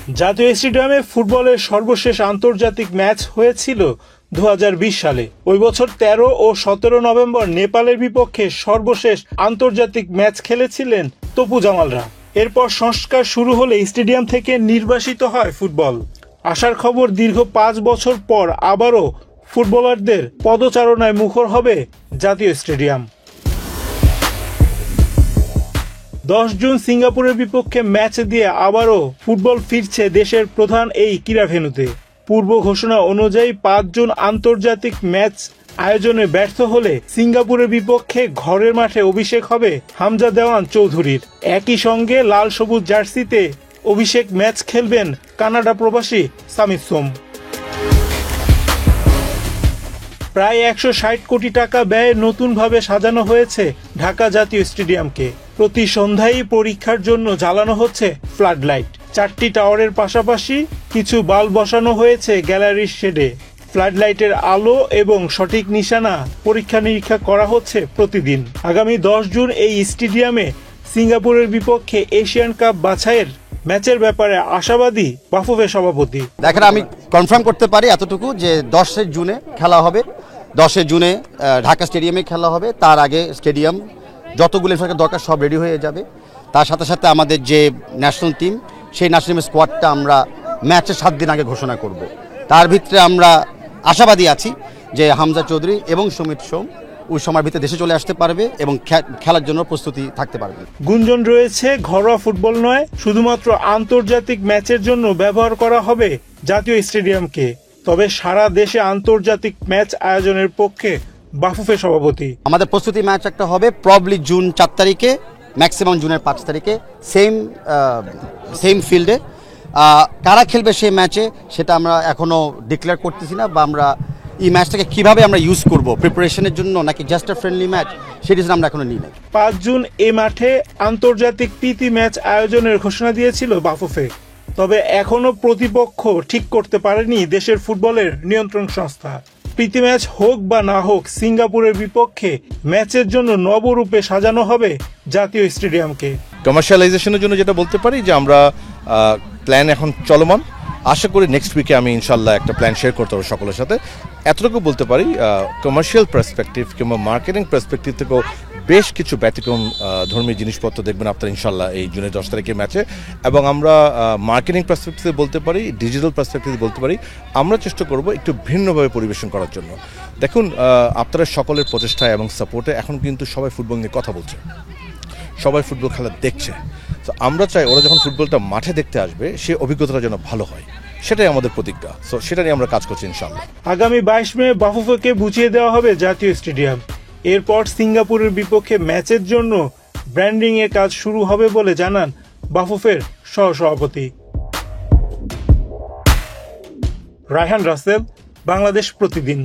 জাতীয় স্টেডিয়ামে ফুটবলের সর্বশেষ আন্তর্জাতিক ম্যাচ হয়েছিল 2020 সালে। ওই বছর 13 ও 17 নভেম্বর নেপালের বিপক্ষে সর্বশেষ আন্তর্জাতিক ম্যাচ খেলেছিলেন তপু জামালরা। এরপর সংস্কার শুরু হলে স্টেডিয়াম থেকে নির্বাসিত হয় ফুটবল। আসার খবর দীর্ঘ 5 বছর পর আবারও ফুটবলারদের পদচারণায় মুখর হবে জাতীয় স্টেডিয়াম। 10 জুন সিঙ্গাপুরের বিপক্ষে ম্যাচ দিয়ে আবারও ফুটবল ফিরছে দেশের প্রধান এই ক্রীড়া ভেন্যুতে। পূর্ব ঘোষণা অনুযায়ী 5 জুন আন্তর্জাতিক ম্যাচ আয়োজনে ব্যর্থ হলে সিঙ্গাপুরের বিপক্ষে ঘরের মাঠে অভিষেক হবে হামজা দেওয়ান চৌধুরীর। একই সঙ্গে লাল সবুজ জার্সিতে অভিষেক ম্যাচ খেলবেন কানাডা প্রবাসী সামিত সোম। প্রায় 160 কোটি টাকা ব্যয়ে নতুনভাবে সাজানো হয়েছে ঢাকা জাতীয় স্টেডিয়ামকে। প্রতি সন্ধ্যায় পরীক্ষার জন্য জ্বালানো হচ্ছে ফ্লাড লাইট। 4টি টাওয়ারের পাশাপাশি কিছু বাল্ব বসানো হয়েছে গ্যালারির শেডে। ফ্লাড লাইটের আলো এবং সঠিক নিশানা পরীক্ষা নিরীক্ষা করা হচ্ছে প্রতিদিন। আগামী 10 জুন এই স্টেডিয়ামে সিঙ্গাপুরের বিপক্ষে এশিয়ান কাপ বাছাইয়ের ম্যাচের ব্যাপারে আশাবাদী বাফুফে সভাপতি। দেখেন, আমি কনফার্ম করতে পারি এতটুকু যে 10 জুনে খেলা হবে। 10 জুনে ঢাকা স্টেডিয়ামে খেলা হবে। তার আগে স্টেডিয়াম যতগুলো দরকার সব রেডি হয়ে যাবে। তার সাথে সাথে আমাদের যে ন্যাশনাল টিম, সেই ন্যাশনাল টিমের স্কোয়াডটা আমরা ম্যাচের 7 দিন আগে ঘোষণা করব। তার ভিতরে আমরা আশাবাদী আছি যে হামজা চৌধুরী এবং সুমিত সোম ওই সময়ের ভিতরে দেশে চলে আসতে পারবে এবং খেলার জন্য প্রস্তুতি থাকতে পারবে। গুঞ্জন রয়েছে ঘরোয়া ফুটবল নয়, শুধুমাত্র আন্তর্জাতিক ম্যাচের জন্য ব্যবহার করা হবে জাতীয় স্টেডিয়ামকে। তবে সারা দেশে আন্তর্জাতিক ম্যাচ আয়োজনের পক্ষে বাফুফে সভাপতি। আমাদের প্রস্তুতি ম্যাচ একটা হবে প্রবলি জুন 4 তারিখে, ম্যাক্সিমাম জুনের 5 তারিখে, সেম ফিল্ডে। কারা খেলবে সেই ম্যাচে সেটা আমরা এখনো ডিক্লেয়ার করতেছি না, বা আমরা এই ম্যাচটাকে কিভাবে আমরা ইউজ করব প্রিপারেশনের জন্য নাকি জাস্ট আ ফ্রেন্ডলি ম্যাচ, সেই ডিসিশন আমরা এখনো নিই নাই। 5 জুন এই মাঠে আন্তর্জাতিক প্রীতি ম্যাচ আয়োজনের ঘোষণা দিয়েছিল বাফুফে। তবে এখনো প্রতিপক্ষ ঠিক করতে পারেনি দেশের ফুটবলের নিয়ন্ত্রণ সংস্থা। প্রীতি ম্যাচ হোক বা না হোক, সিঙ্গাপুরের বিপক্ষে ম্যাচের জন্য নবরূপে সাজানো হবে জাতীয় স্টেডিয়ামকে। কমার্শিয়ালাইজেশনের জন্য যেটা বলতে পারি যে আমরা প্ল্যান এখন চলমান। আশা করি নেক্সট উইকে আমি ইনশাল্লাহ একটা প্ল্যান শেয়ার করতে পারবো সকলের সাথে। এতটুকু বলতে পারি, কমার্শিয়াল পার্সপেক্টিভ কিংবা মার্কেটিং পার্সপেক্টিভ থেকেও বেশ কিছু ব্যতিক্রম ধর্মী জিনিসপত্র দেখবেন আপনারা ইনশাল্লাহ এই জুনের 10 তারিখের ম্যাচে। এবং আমরা মার্কেটিং পার্সপেক্টিভে বলতে পারি, ডিজিটাল পার্সপেক্টিভে বলতে পারি, আমরা চেষ্টা করব একটু ভিন্নভাবে পরিবেশন করার জন্য। দেখুন, আপনারা সকলের প্রচেষ্টায় এবং সাপোর্টে এখন কিন্তু সবাই ফুটবল নিয়ে কথা বলছে, সবাই ফুটবল খেলা দেখছে। তো আমরা চাই ওরা যখন ফুটবলটা মাঠে দেখতে আসবে সে অভিজ্ঞতাটা যেন ভালো হয়, সেটাই আমাদের প্রতিজ্ঞা। সো সেটা নিয়ে আমরা কাজ করছি ইনশাআল্লাহ। আগামী 22 মে বাফুফেকে বুঝিয়ে দেওয়া হবে জাতীয় স্টেডিয়াম। এরপর সিঙ্গাপুরের বিপক্ষে ম্যাচের জন্য ব্র্যান্ডিং এর কাজ শুরু হবে বলে জানান বাফুফের সহসভাপতি। রায়হান রাসেল, বাংলাদেশ প্রতিদিন।